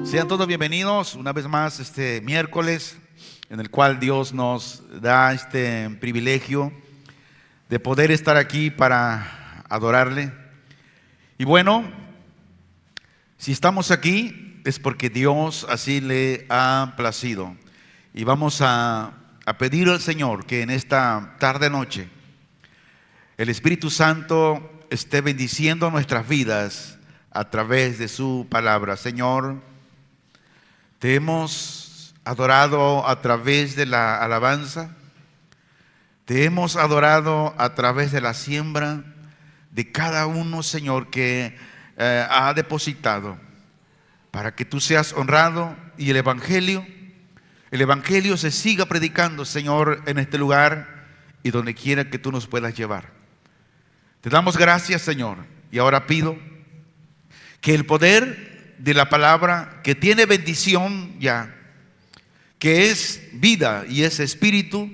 Sean todos bienvenidos una vez más este miércoles en el cual Dios nos da este privilegio de poder estar aquí para adorarle. Y bueno, si estamos aquí es porque Dios así le ha placido. Y vamos a pedir al Señor que en esta tarde noche el Espíritu Santo esté bendiciendo nuestras vidas a través de su palabra. Señor, te hemos adorado a través de la alabanza, te hemos adorado a través de la siembra de cada uno, Señor, que ha depositado para que tú seas honrado y el Evangelio se siga predicando, Señor, en este lugar y donde quiera que tú nos puedas llevar. Te damos gracias, Señor, y ahora pido que el poder de la palabra, que tiene bendición ya, que es vida y es espíritu,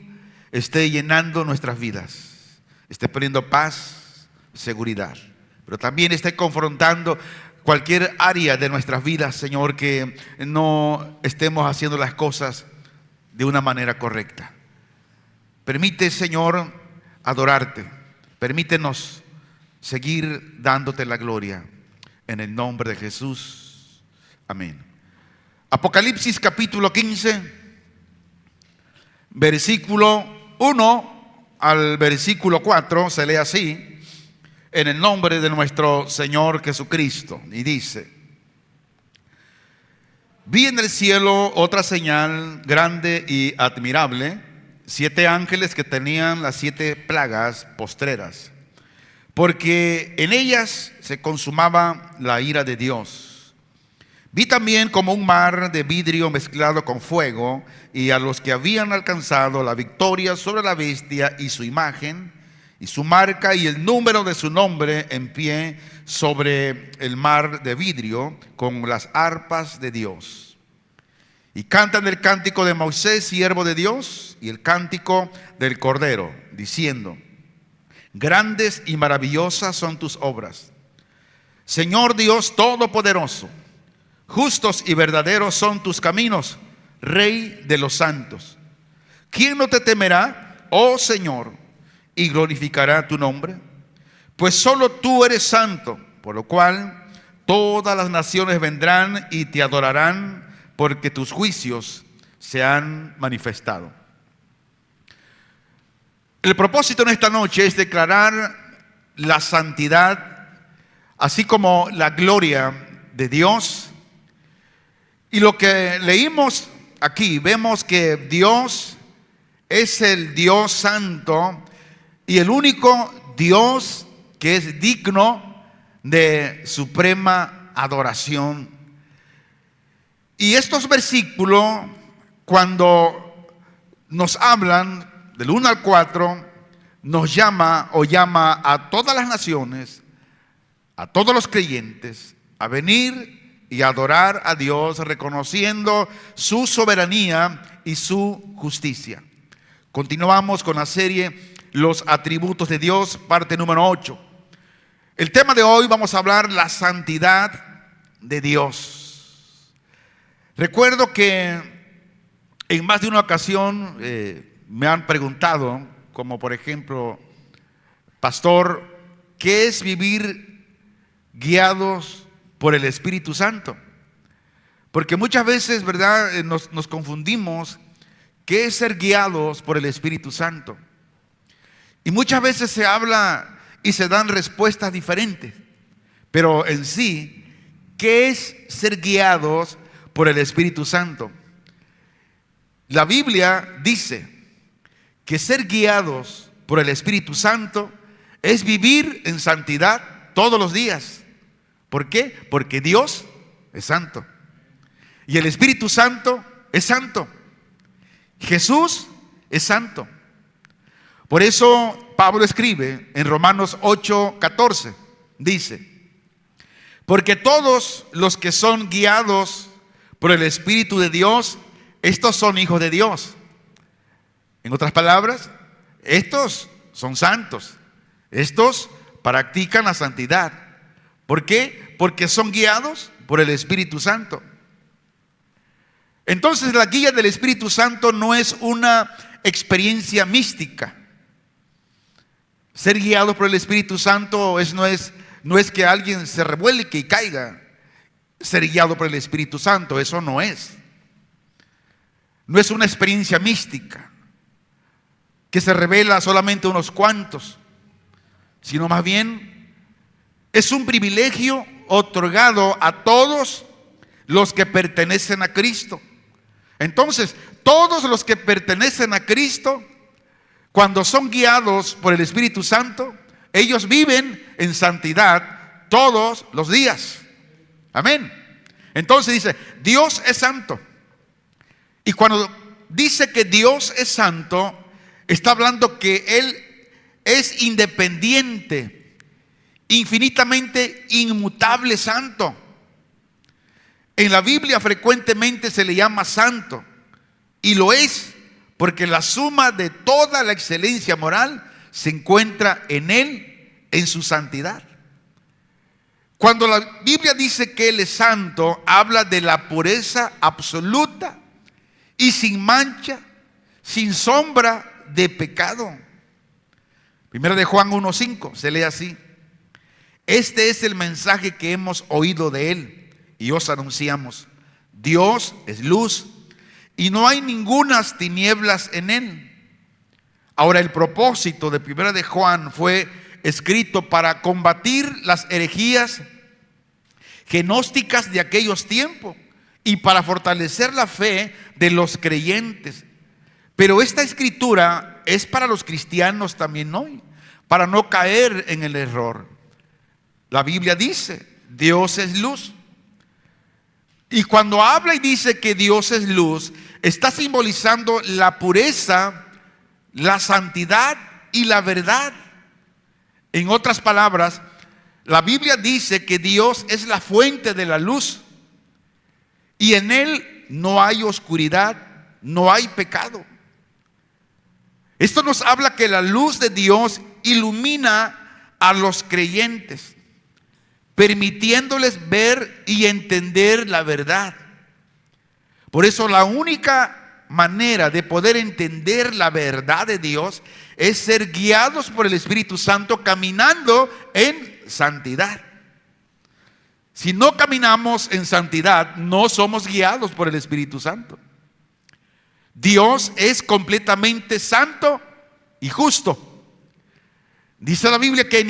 esté llenando nuestras vidas, esté poniendo paz, seguridad, pero también esté confrontando cualquier área de nuestras vidas, Señor, que no estemos haciendo las cosas de una manera correcta. Permite, Señor, adorarte, permítenos seguir dándote la gloria en el nombre de Jesús. Amén. Apocalipsis capítulo 15, versículo 1 al versículo 4, se lee así: en el nombre de nuestro Señor Jesucristo. Y dice: vi en el cielo otra señal grande y admirable, 7 ángeles que tenían las 7 plagas postreras, porque en ellas se consumaba la ira de Dios. Vi también como un mar de vidrio mezclado con fuego, y a los que habían alcanzado la victoria sobre la bestia y su imagen y su marca y el número de su nombre, en pie sobre el mar de vidrio con las arpas de Dios. Y cantan el cántico de Moisés, siervo de Dios, y el cántico del Cordero, diciendo: grandes y maravillosas son tus obras, Señor Dios Todopoderoso. Justos y verdaderos son tus caminos, Rey de los santos. ¿Quién no te temerá, oh Señor, y glorificará tu nombre? Pues solo tú eres santo, por lo cual todas las naciones vendrán y te adorarán, porque tus juicios se han manifestado. El propósito en esta noche es declarar la santidad, así como la gloria de Dios. Y lo que leímos aquí, vemos que Dios es el Dios santo y el único Dios que es digno de suprema adoración. Y estos versículos, cuando nos hablan del 1 al 4, nos llama a todas las naciones, a todos los creyentes, a venir y adorar a Dios, reconociendo su soberanía y su justicia. Continuamos con la serie Los atributos de Dios, parte número 8. El tema de hoy vamos a hablar la santidad de Dios. Recuerdo que en más de una ocasión me han preguntado, como por ejemplo: pastor, ¿qué es vivir guiados por el Espíritu Santo? Porque muchas veces, ¿verdad?, nos confundimos qué es ser guiados por el Espíritu Santo. Y muchas veces se habla y se dan respuestas diferentes. Pero en sí, ¿qué es ser guiados por el Espíritu Santo? La Biblia dice que ser guiados por el Espíritu Santo es vivir en santidad todos los días. ¿Por qué? Porque Dios es santo y el Espíritu Santo es santo. Jesús es santo. Por eso Pablo escribe en Romanos 8:14, dice: porque todos los que son guiados por el Espíritu de Dios, estos son hijos de Dios. En otras palabras, estos son santos. Estos practican la santidad. ¿Por qué? Porque son guiados por el Espíritu Santo. Entonces la guía del Espíritu Santo no es una experiencia mística. Ser guiados por el Espíritu Santo no es que alguien se revuelque y caiga. Ser guiado por el Espíritu Santo, eso no es. No es una experiencia mística que se revela solamente a unos cuantos, sino más bien es un privilegio otorgado a todos los que pertenecen a Cristo. Entonces, todos los que pertenecen a Cristo, cuando son guiados por el Espíritu Santo, ellos viven en santidad todos los días. Amén. Entonces dice, Dios es santo. Y cuando dice que Dios es santo, está hablando que Él es independiente, infinitamente inmutable santo. En la Biblia frecuentemente se le llama santo, y lo es porque la suma de toda la excelencia moral se encuentra en Él, en su santidad. Cuando la Biblia dice que Él es santo, habla de la pureza absoluta y sin mancha, sin sombra de pecado. Primera de Juan 1:5 se lee así: este es el mensaje que hemos oído de Él y os anunciamos: Dios es luz y no hay ningunas tinieblas en Él. Ahora, el propósito de Primera de Juan fue escrito para combatir las herejías gnósticas de aquellos tiempos y para fortalecer la fe de los creyentes. Pero esta escritura es para los cristianos también hoy, para no caer en el error. La Biblia dice, Dios es luz. Y cuando habla y dice que Dios es luz, está simbolizando la pureza, la santidad y la verdad. En otras palabras, la Biblia dice que Dios es la fuente de la luz y en Él no hay oscuridad, no hay pecado. Esto nos habla que la luz de Dios ilumina a los creyentes, permitiéndoles ver y entender la verdad. Por eso la única manera de poder entender la verdad de Dios es ser guiados por el Espíritu Santo, caminando en santidad. Si no caminamos en santidad, no somos guiados por el Espíritu Santo. Dios es completamente santo y justo. Dice la Biblia que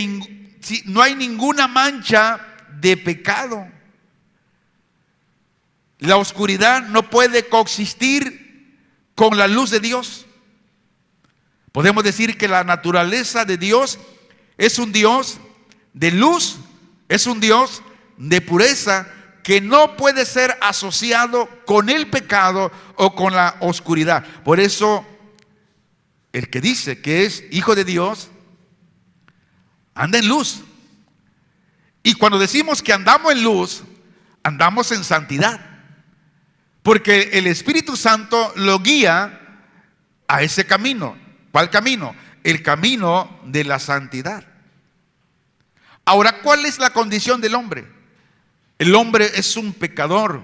no hay ninguna mancha de pecado. La oscuridad no puede coexistir con la luz de Dios. Podemos decir que la naturaleza de Dios es un Dios de luz, es un Dios de pureza, que no puede ser asociado con el pecado o con la oscuridad. Por eso, el que dice que es hijo de Dios anda en luz. Y cuando decimos que andamos en luz, andamos en santidad, porque el Espíritu Santo lo guía a ese camino. ¿Cuál camino? El camino de la santidad. Ahora, ¿cuál es la condición del hombre? El hombre es un pecador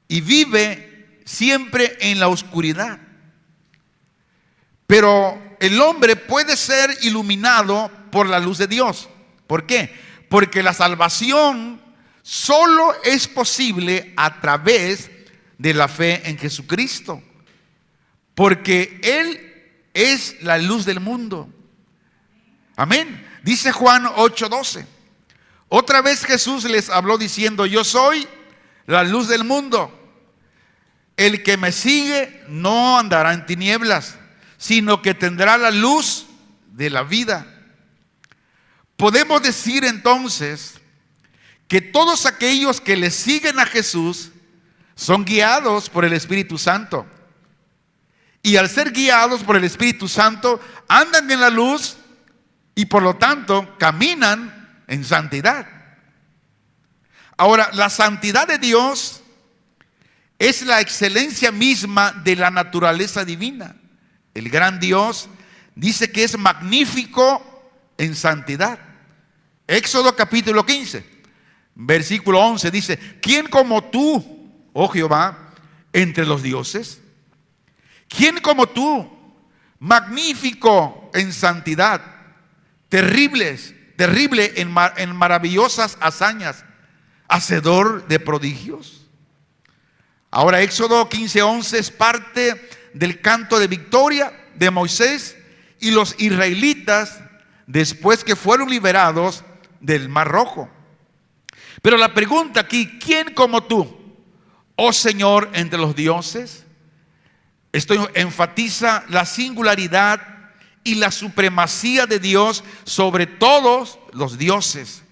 y vive siempre en la oscuridad. Pero el hombre puede ser iluminado por la luz de Dios. ¿Por qué? Porque la salvación solo es posible a través de la fe en Jesucristo. Porque Él es la luz del mundo. Amén. Dice Juan 8:12. Otra vez Jesús les habló diciendo: yo soy la luz del mundo. El que me sigue no andará en tinieblas, sino que tendrá la luz de la vida. Podemos decir entonces que todos aquellos que le siguen a Jesús son guiados por el Espíritu Santo. Y al ser guiados por el Espíritu Santo, andan en la luz y por lo tanto caminan en santidad. Ahora, la santidad de Dios es la excelencia misma de la naturaleza divina. El gran Dios dice que es magnífico en santidad. Éxodo capítulo 15, versículo 11 dice: ¿quién como tú, oh Jehová, entre los dioses? ¿Quién como tú, magnífico en santidad, terrible en maravillosas hazañas, hacedor de prodigios? Ahora, Éxodo 15:11 es parte del canto de victoria de Moisés y los israelitas después que fueron liberados del Mar Rojo. Pero la pregunta aquí: ¿quién como tú, oh Señor, entre los dioses? Esto enfatiza la singularidad y la supremacía de Dios sobre todos los dioses.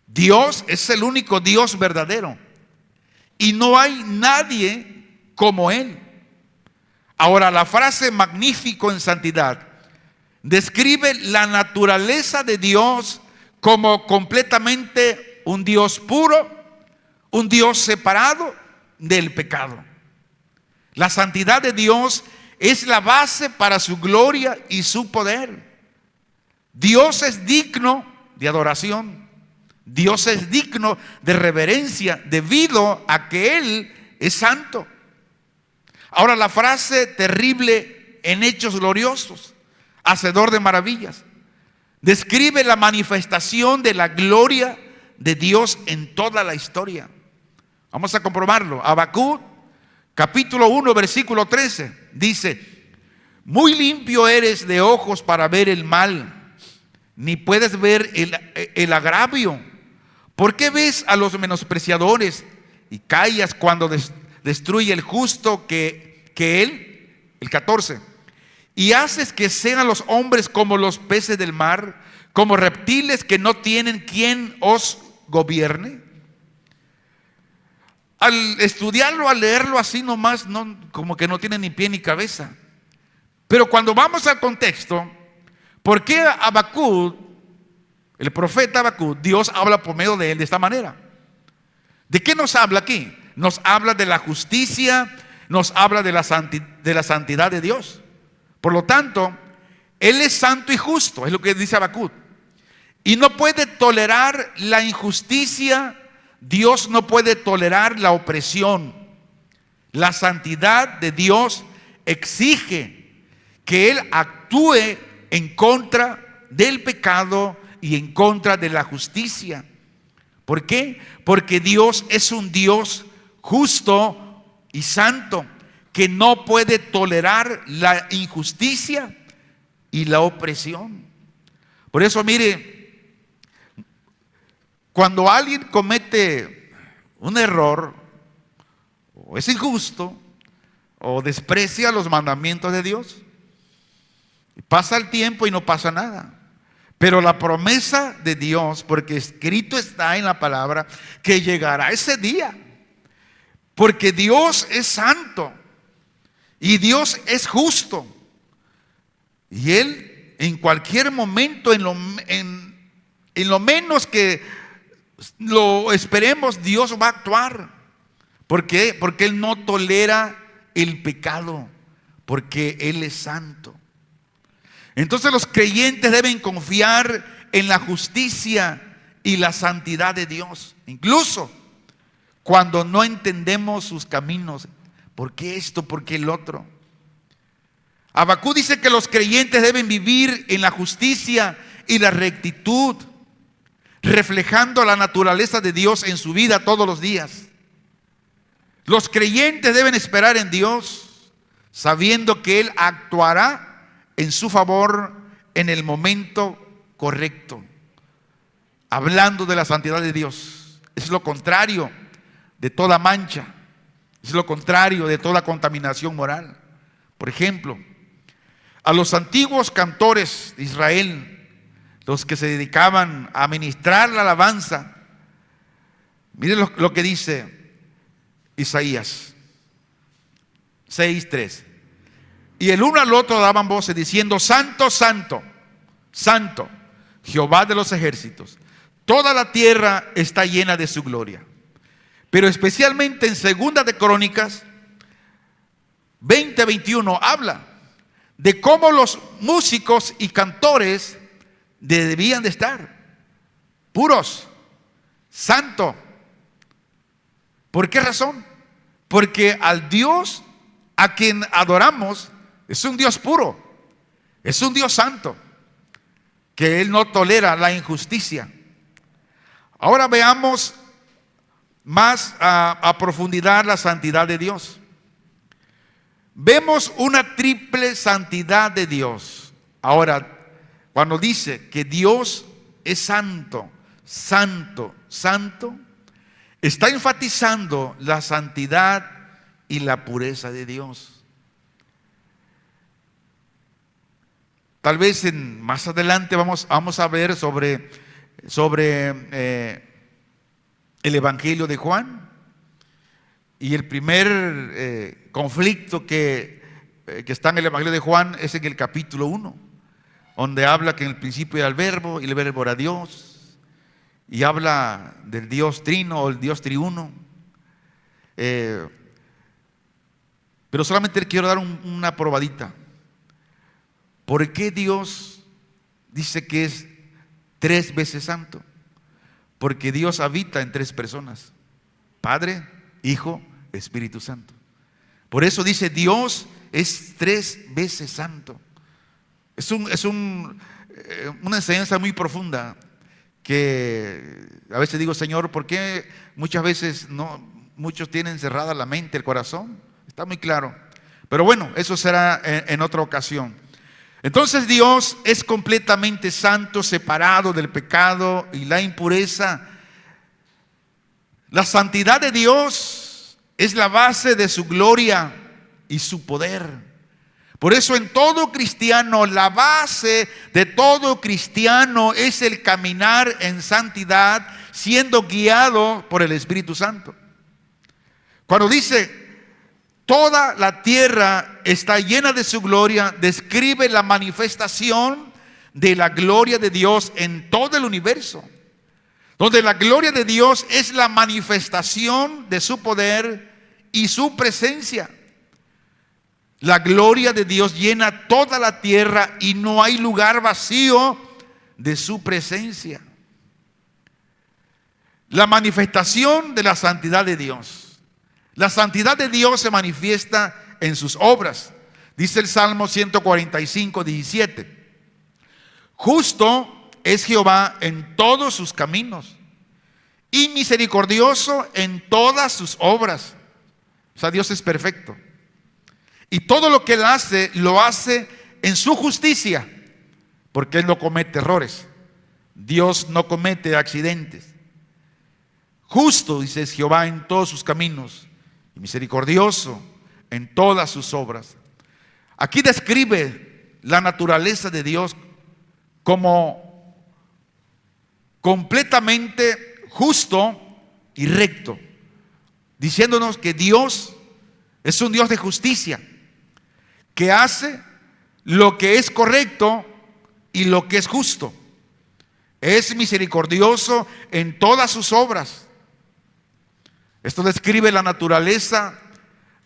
Dios es el único Dios verdadero y no hay nadie como Él. Ahora, la frase magnífico en santidad describe la naturaleza de Dios como completamente un Dios puro, un Dios separado del pecado. La santidad de Dios es la base para su gloria y su poder. Dios es digno de adoración. Dios es digno de reverencia debido a que Él es santo. Ahora, la frase terrible en hechos gloriosos, hacedor de maravillas, describe la manifestación de la gloria de Dios en toda la historia. Vamos a comprobarlo. Habacuc capítulo 1, versículo 13 dice: muy limpio eres de ojos para ver el mal, ni puedes ver el agravio. ¿Por qué ves a los menospreciadores y callas cuando destruye el justo que él? El 14: y haces que sean los hombres como los peces del mar, como reptiles que no tienen quien os gobierne. Al estudiarlo, al leerlo así nomás, como que no tiene ni pie ni cabeza. Pero cuando vamos al contexto, ¿por qué Habacuc, el profeta Habacuc, Dios habla por medio de él de esta manera? ¿De qué nos habla aquí? Nos habla de la justicia, nos habla de la santidad de Dios. Por lo tanto, Él es santo y justo, es lo que dice Habacuc. Y no puede tolerar la injusticia. Dios no puede tolerar la opresión. La santidad de Dios exige que Él actúe en contra del pecado y en contra de la justicia. ¿Por qué? Porque Dios es un Dios justo y santo que no puede tolerar la injusticia y la opresión. Por eso, mire, cuando alguien comete un error, o es injusto, o desprecia los mandamientos de Dios, pasa el tiempo y no pasa nada. Pero la promesa de Dios, porque escrito está en la palabra, que llegará ese día. Porque Dios es santo y Dios es justo. Y Él en cualquier momento, en lo menos que lo esperemos, Dios va a actuar. ¿Por qué? Porque Él no tolera el pecado, porque Él es santo. Entonces los creyentes deben confiar en la justicia y la santidad de Dios, incluso cuando no entendemos sus caminos. ¿Por qué esto? ¿Por qué el otro? Habacuc dice que los creyentes deben vivir en la justicia y la rectitud, reflejando la naturaleza de Dios en su vida todos los días. Los creyentes deben esperar en Dios, sabiendo que Él actuará en su favor en el momento correcto. Hablando de la santidad de Dios, es lo contrario de toda mancha, es lo contrario de toda contaminación moral. Por ejemplo, a los antiguos cantores de Israel, los que se dedicaban a ministrar la alabanza. Miren lo que dice Isaías 6:3. Y el uno al otro daban voces diciendo: Santo, Santo, Santo, Jehová de los ejércitos. Toda la tierra está llena de su gloria. Pero especialmente en Segunda de Crónicas 20:21 habla de cómo los músicos y cantores debían de estar puros, santo. ¿Por qué razón? Porque al Dios a quien adoramos es un Dios puro, es un Dios santo, que Él no tolera la injusticia. Ahora veamos más a profundidad la santidad de Dios. Vemos una triple santidad de Dios. Ahora, cuando dice que Dios es santo, santo, santo, está enfatizando la santidad y la pureza de Dios. Tal vez más adelante vamos a ver sobre el Evangelio de Juan. Y el primer conflicto que está en el Evangelio de Juan es en el capítulo 1, donde habla que en el principio era el verbo y el verbo era Dios, y habla del Dios trino o el Dios triuno. Pero solamente quiero dar una probadita. ¿Por qué Dios dice que es 3 veces santo? Porque Dios habita en 3 personas: Padre, Hijo, Espíritu Santo. Por eso dice: Dios es 3 veces santo. Es una enseñanza muy profunda, que a veces digo: Señor, ¿por qué muchas veces muchos tienen cerrada la mente, el corazón? Está muy claro. Pero bueno, eso será en otra ocasión. Entonces Dios es completamente santo, separado del pecado y la impureza. La santidad de Dios es la base de su gloria y su poder. Por eso en todo cristiano, la base de todo cristiano es el caminar en santidad, siendo guiado por el Espíritu Santo. Cuando dice: toda la tierra está llena de su gloria, describe la manifestación de la gloria de Dios en todo el universo, donde la gloria de Dios es la manifestación de su poder y su presencia. La gloria de Dios llena toda la tierra y no hay lugar vacío de su presencia. La manifestación de la santidad de Dios. La santidad de Dios se manifiesta en sus obras. Dice el Salmo 145:17. Justo es Jehová en todos sus caminos y misericordioso en todas sus obras. O sea, Dios es perfecto. Y todo lo que Él hace, lo hace en su justicia, porque Él no comete errores. Dios no comete accidentes. Justo, dice, es Jehová en todos sus caminos y misericordioso en todas sus obras. Aquí describe la naturaleza de Dios como completamente justo y recto, diciéndonos que Dios es un Dios de justicia, que hace lo que es correcto y lo que es justo. Es misericordioso en todas sus obras. Esto describe la naturaleza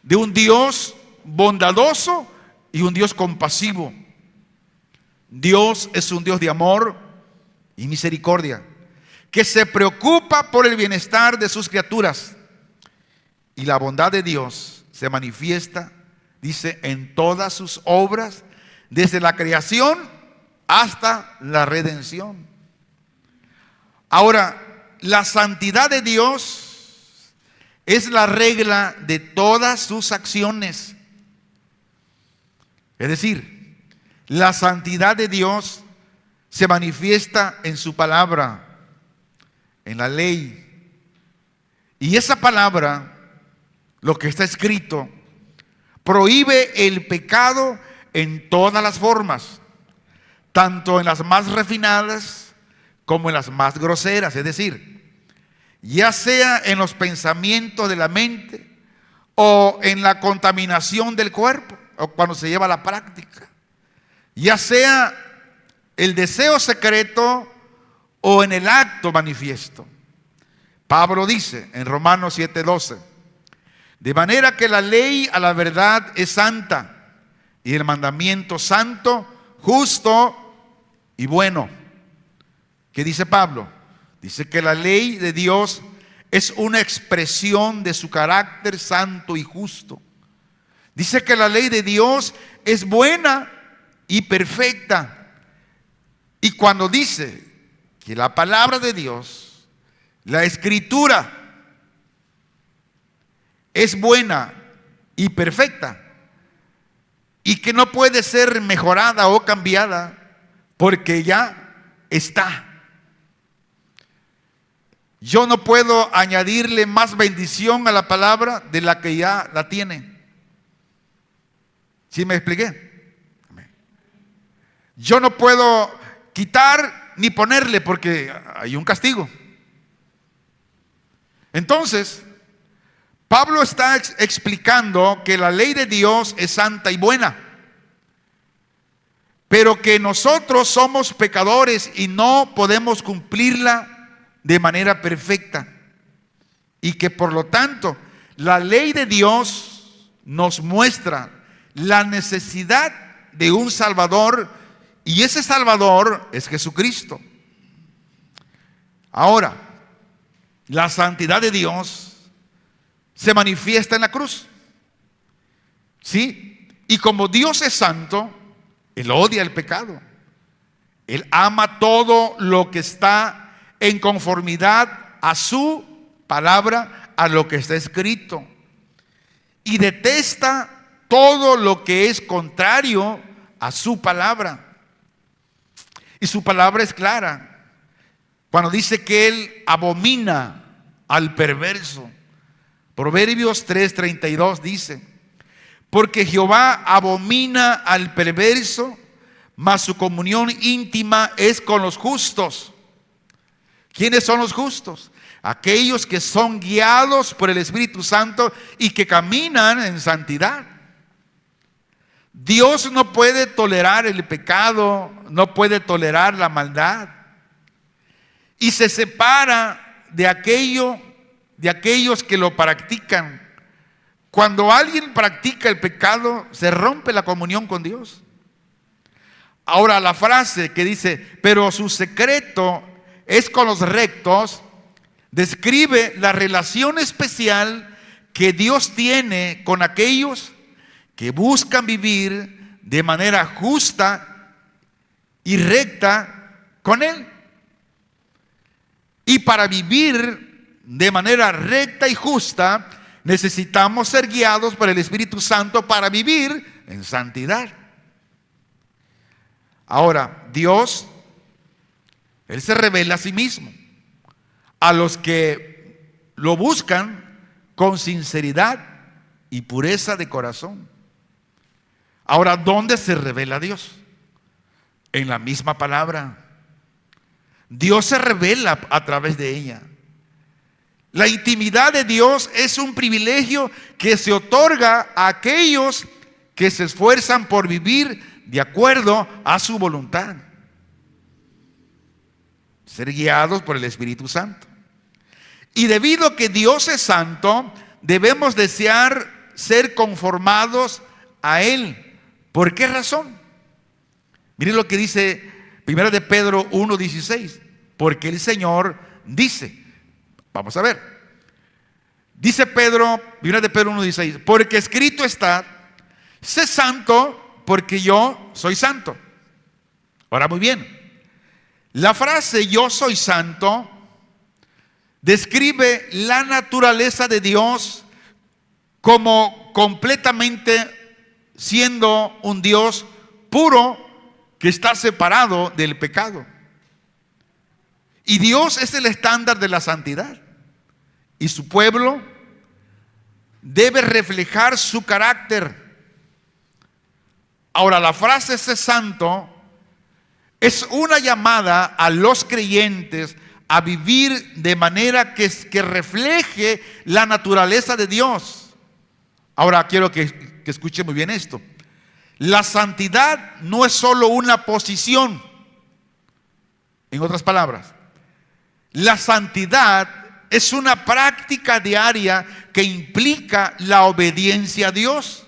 de un Dios bondadoso y un Dios compasivo. Dios es un Dios de amor y misericordia, que se preocupa por el bienestar de sus criaturas. Y la bondad de Dios se manifiesta, dice, en todas sus obras, desde la creación hasta la redención. Ahora, la santidad de Dios es la regla de todas sus acciones. Es decir, la santidad de Dios se manifiesta en su palabra, en la ley. Y esa palabra, lo que está escrito, prohíbe el pecado en todas las formas, tanto en las más refinadas como en las más groseras, es decir, ya sea en los pensamientos de la mente o en la contaminación del cuerpo, o cuando se lleva a la práctica, ya sea el deseo secreto o en el acto manifiesto. Pablo dice en Romanos 7:12, de manera que la ley a la verdad es santa y el mandamiento santo, justo y bueno. ¿Qué dice Pablo? Dice que la ley de Dios es una expresión de su carácter santo y justo. Dice que la ley de Dios es buena y perfecta. Y cuando dice que la palabra de Dios, la escritura, es buena y perfecta y que no puede ser mejorada o cambiada porque ya está. Yo no puedo añadirle más bendición a la palabra de la que ya la tiene. ¿Sí me expliqué? Yo no puedo quitar ni ponerle porque hay un castigo. Entonces, Pablo está explicando que la ley de Dios es santa y buena, pero que nosotros somos pecadores y no podemos cumplirla de manera perfecta, y que por lo tanto la ley de Dios nos muestra la necesidad de un Salvador, y ese Salvador es Jesucristo. Ahora, la santidad de Dios se manifiesta en la cruz, ¿sí? Y como Dios es santo, Él odia el pecado. Él ama todo lo que está en conformidad a su palabra, a lo que está escrito. Y detesta todo lo que es contrario a su palabra. Y su palabra es clara. Cuando dice que Él abomina al perverso. Proverbios 3:32 dice, porque Jehová abomina al perverso, mas su comunión íntima es con los justos. ¿Quiénes son los justos? Aquellos que son guiados por el Espíritu Santo y que caminan en santidad. Dios no puede tolerar el pecado, no puede tolerar la maldad, y se separa de aquellos que lo practican. Cuando alguien practica el pecado, se rompe la comunión con Dios. Ahora, la frase que dice, pero su secreto es con los rectos, describe la relación especial que Dios tiene con aquellos que buscan vivir de manera justa y recta con Él. Y para vivir de manera recta y justa, necesitamos ser guiados por el Espíritu Santo para vivir en santidad. Ahora, Dios, Él se revela a sí mismo a los que lo buscan con sinceridad y pureza de corazón. Ahora, ¿dónde se revela Dios? En la misma palabra. Dios se revela a través de ella. La intimidad de Dios es un privilegio que se otorga a aquellos que se esfuerzan por vivir de acuerdo a su voluntad. Ser guiados por el Espíritu Santo. Y debido a que Dios es santo, debemos desear ser conformados a Él. ¿Por qué razón? Miren lo que dice 1 de Pedro 1:16. Porque el Señor dice, vamos a ver, dice Pedro, 1 de Pedro 1:16, porque escrito está, sé santo porque yo soy santo. Ahora, muy bien, la frase yo soy santo describe la naturaleza de Dios como completamente siendo un Dios puro que está separado del pecado. Y Dios es el estándar de la santidad. Y su pueblo debe reflejar su carácter. Ahora, la frase "sé santo" es una llamada a los creyentes a vivir de manera que refleje la naturaleza de Dios. Ahora quiero que escuche muy bien esto. La santidad no es solo una posición. En otras palabras, la santidad es una práctica diaria que implica la obediencia a Dios.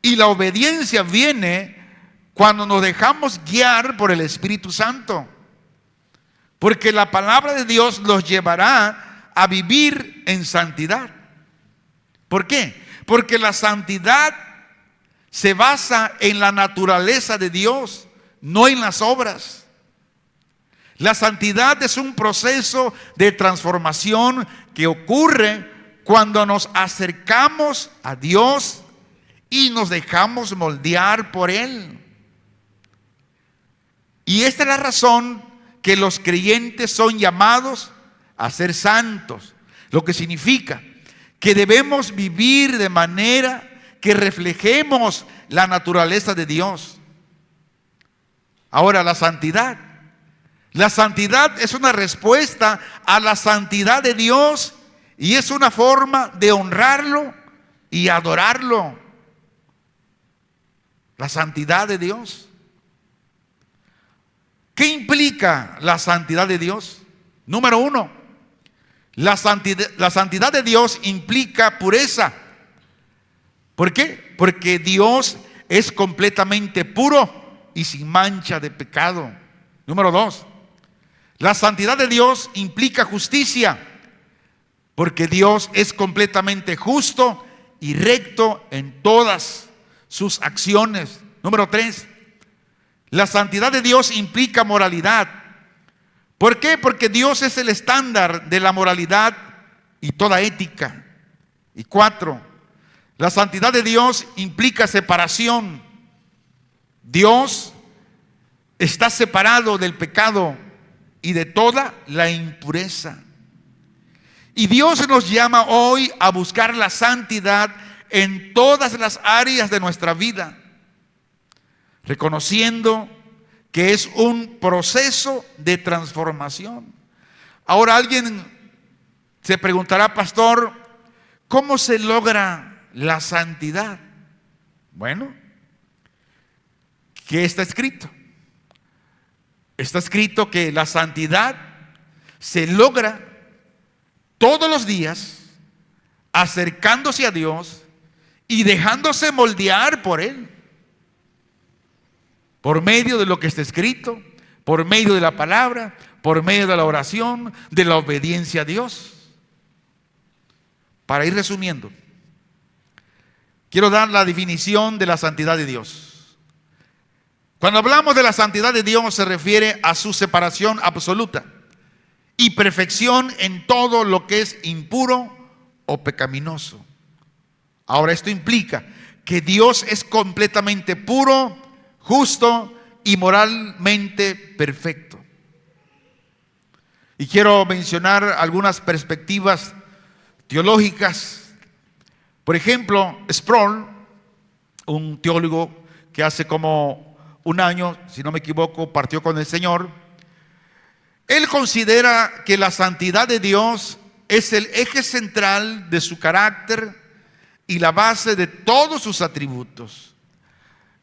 Y la obediencia viene cuando nos dejamos guiar por el Espíritu Santo. Porque la palabra de Dios nos llevará a vivir en santidad. ¿Por qué? Porque la santidad se basa en la naturaleza de Dios, no en las obras. La santidad es un proceso de transformación que ocurre cuando nos acercamos a Dios y nos dejamos moldear por Él. Y esta es la razón que los creyentes son llamados a ser santos, lo que significa que debemos vivir de manera que reflejemos la naturaleza de Dios. Ahora, la santidad es una respuesta a la santidad de Dios y es una forma de honrarlo y adorarlo. La santidad de Dios. ¿Qué implica la santidad de Dios? Número uno, la santidad de Dios implica pureza. ¿Por qué? Porque Dios es completamente puro y sin mancha de pecado. Número dos, la santidad de Dios implica justicia, porque Dios es completamente justo y recto en todas sus acciones. Número tres, la santidad de Dios implica moralidad. ¿Por qué? Porque Dios es el estándar de la moralidad y toda ética. Y cuatro, la santidad de Dios implica separación. Dios está separado del pecado y de toda la impureza. Y Dios nos llama hoy a buscar la santidad en todas las áreas de nuestra vida, reconociendo que es un proceso de transformación. Ahora alguien se preguntará: pastor, ¿cómo se logra la santidad? Bueno, ¿qué está escrito? Está escrito que la santidad se logra todos los días acercándose a Dios y dejándose moldear por Él, por medio de lo que está escrito, por medio de la palabra, por medio de la oración, de la obediencia a Dios. Para ir resumiendo, quiero dar la definición de la santidad de Dios. Cuando hablamos de la santidad de Dios, se refiere a su separación absoluta y perfección en todo lo que es impuro o pecaminoso. Ahora, esto implica que Dios es completamente puro, justo y moralmente perfecto. Y quiero mencionar algunas perspectivas teológicas. Por ejemplo, Sproul, un teólogo que hace como un año, si no me equivoco, partió con el Señor. Él considera que la santidad de Dios es el eje central de su carácter y la base de todos sus atributos.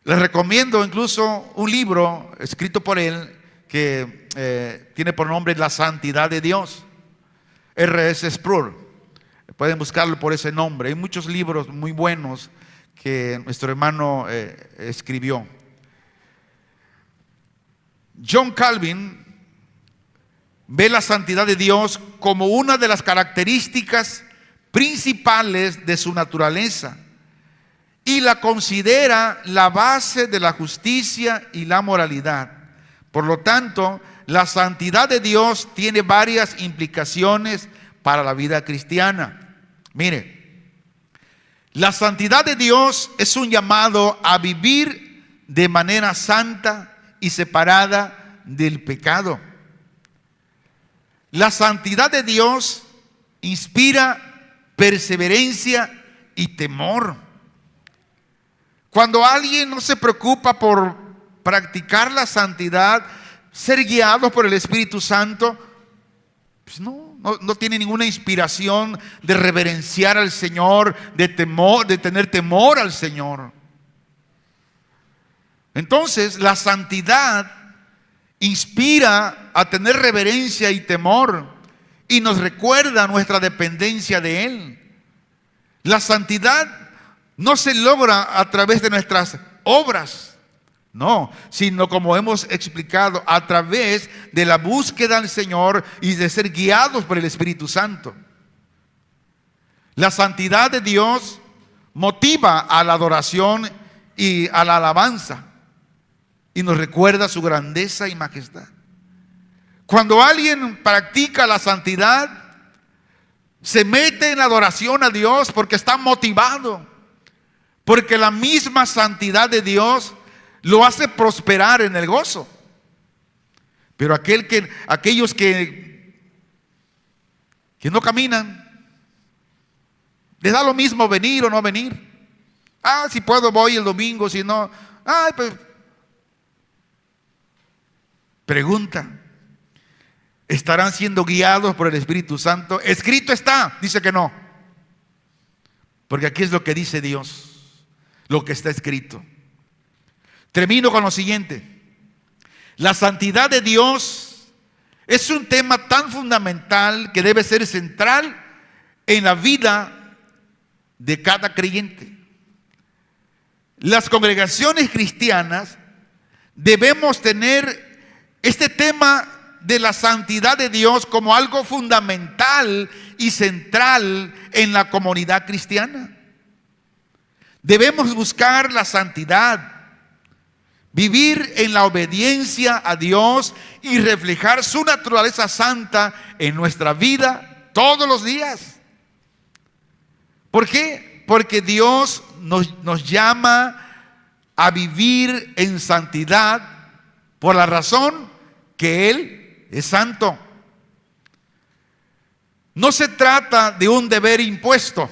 Les recomiendo incluso un libro escrito por él que tiene por nombre La Santidad de Dios, R.S. Sproul. Pueden buscarlo por ese nombre. Hay muchos libros muy buenos que nuestro hermano escribió. John Calvin ve la santidad de Dios como una de las características principales de su naturaleza y la considera la base de la justicia y la moralidad. Por lo tanto, la santidad de Dios tiene varias implicaciones para la vida cristiana. Mire, la santidad de Dios es un llamado a vivir de manera santa y separada del pecado. La santidad de Dios inspira perseverancia y temor. Cuando alguien no se preocupa por practicar la santidad, ser guiados por el Espíritu Santo, pues no tiene ninguna inspiración de reverenciar al Señor, de tener temor al Señor. Entonces, la santidad inspira a tener reverencia y temor y nos recuerda nuestra dependencia de Él. La santidad no se logra a través de nuestras obras, no, sino como hemos explicado, a través de la búsqueda del Señor y de ser guiados por el Espíritu Santo. La santidad de Dios motiva a la adoración y a la alabanza y nos recuerda su grandeza y majestad. Cuando alguien practica la santidad, se mete en la adoración a Dios porque está motivado, porque la misma santidad de Dios lo hace prosperar en el gozo. Pero aquellos que no caminan, les da lo mismo venir o no venir. Si puedo voy el domingo, si no, pues. Pregunta: ¿estarán siendo guiados por el Espíritu Santo? Escrito está, dice que no. Porque aquí es lo que dice Dios, lo que está escrito. Termino con lo siguiente. La santidad de Dios es un tema tan fundamental que debe ser central en la vida de cada creyente. Las congregaciones cristianas debemos tener este tema de la santidad de Dios como algo fundamental y central en la comunidad cristiana. Debemos buscar la santidad, vivir en la obediencia a Dios y reflejar su naturaleza santa en nuestra vida todos los días. ¿Por qué? Porque Dios nos llama a vivir en santidad por la razón que Él es santo. No se trata de un deber impuesto,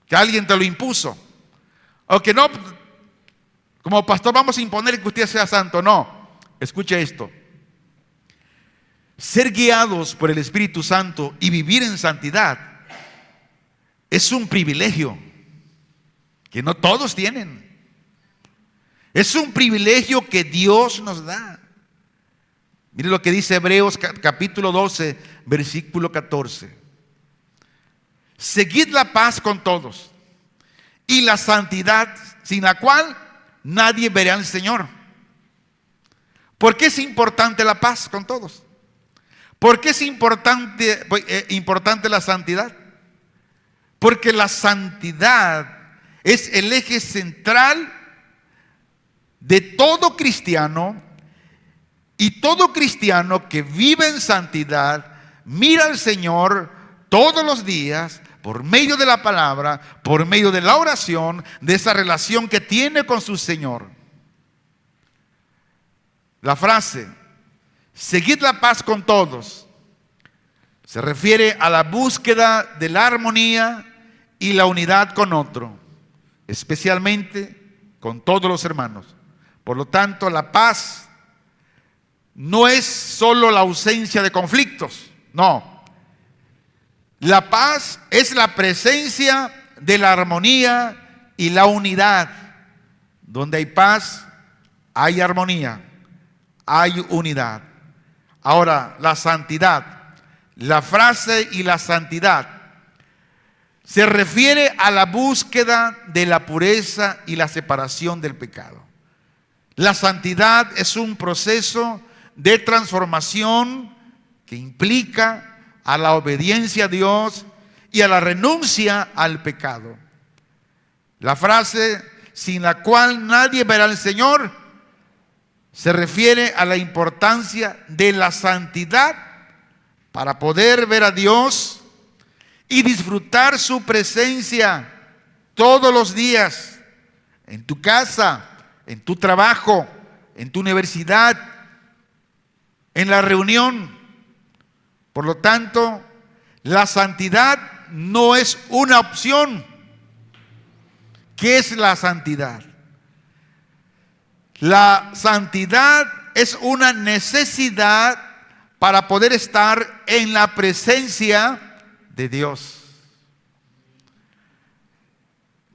que alguien te lo impuso, o que no, como pastor vamos a imponer que usted sea santo. No, escuche esto: ser guiados por el Espíritu Santo y vivir en santidad es un privilegio que no todos tienen. Es un privilegio que Dios nos da. Mire lo que dice Hebreos capítulo 12, versículo 14. Seguid la paz con todos y la santidad, sin la cual nadie verá al Señor. ¿Por qué es importante la paz con todos? ¿Por qué es importante la santidad? Porque la santidad es el eje central de todo cristiano, y todo cristiano que vive en santidad mira al Señor todos los días por medio de la palabra, por medio de la oración, de esa relación que tiene con su Señor. La frase seguid la paz con todos se refiere a la búsqueda de la armonía y la unidad con otro, especialmente con todos los hermanos. Por lo tanto, la paz no es solo la ausencia de conflictos, no. La paz es la presencia de la armonía y la unidad. Donde hay paz, hay armonía, hay unidad. Ahora, la santidad, la frase y la santidad se refiere a la búsqueda de la pureza y la separación del pecado. La santidad es un proceso de transformación que implica a la obediencia a Dios y a la renuncia al pecado. La frase sin la cual nadie verá al Señor se refiere a la importancia de la santidad para poder ver a Dios y disfrutar su presencia todos los días, en tu casa, en tu trabajo, en tu universidad, en la reunión. Por lo tanto, la santidad no es una opción ¿Qué es la santidad? La santidad es una necesidad para poder estar en la presencia de Dios.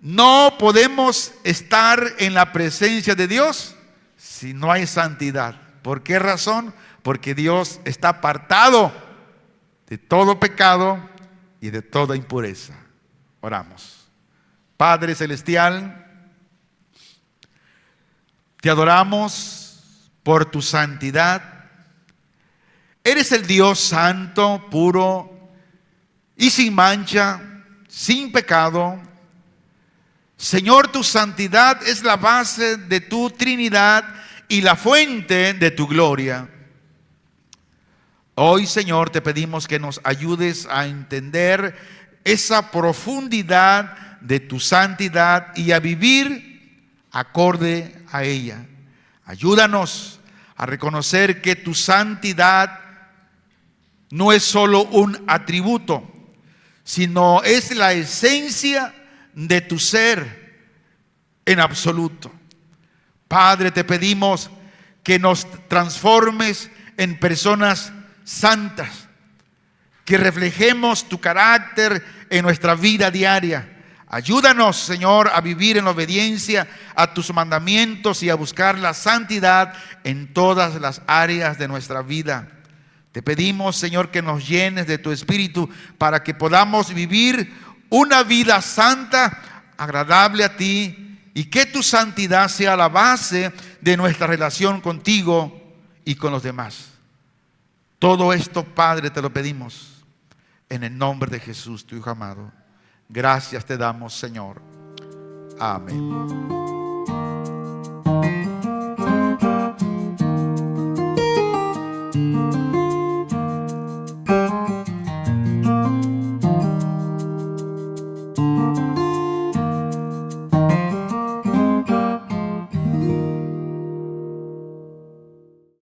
No podemos estar en la presencia de Dios si no hay santidad. ¿Por qué razón? Porque Dios está apartado de todo pecado y de toda impureza. Oramos. Padre Celestial, te adoramos por tu santidad. Eres el Dios santo, puro y sin mancha, sin pecado. Señor, tu santidad es la base de tu Trinidad y la fuente de tu gloria. Hoy, Señor, te pedimos que nos ayudes a entender esa profundidad de tu santidad y a vivir acorde a ella. Ayúdanos a reconocer que tu santidad no es solo un atributo, sino es la esencia de tu ser en absoluto. Padre, te pedimos que nos transformes en personas santas, que reflejemos tu carácter en nuestra vida diaria. Ayúdanos, Señor, a vivir en obediencia a tus mandamientos y a buscar la santidad en todas las áreas de nuestra vida. Te pedimos, Señor, que nos llenes de tu Espíritu para que podamos vivir una vida santa, agradable a ti, y que tu santidad sea la base de nuestra relación contigo y con los demás. Todo esto, Padre, te lo pedimos en el nombre de Jesús, tu Hijo amado. Gracias te damos, Señor. Amén.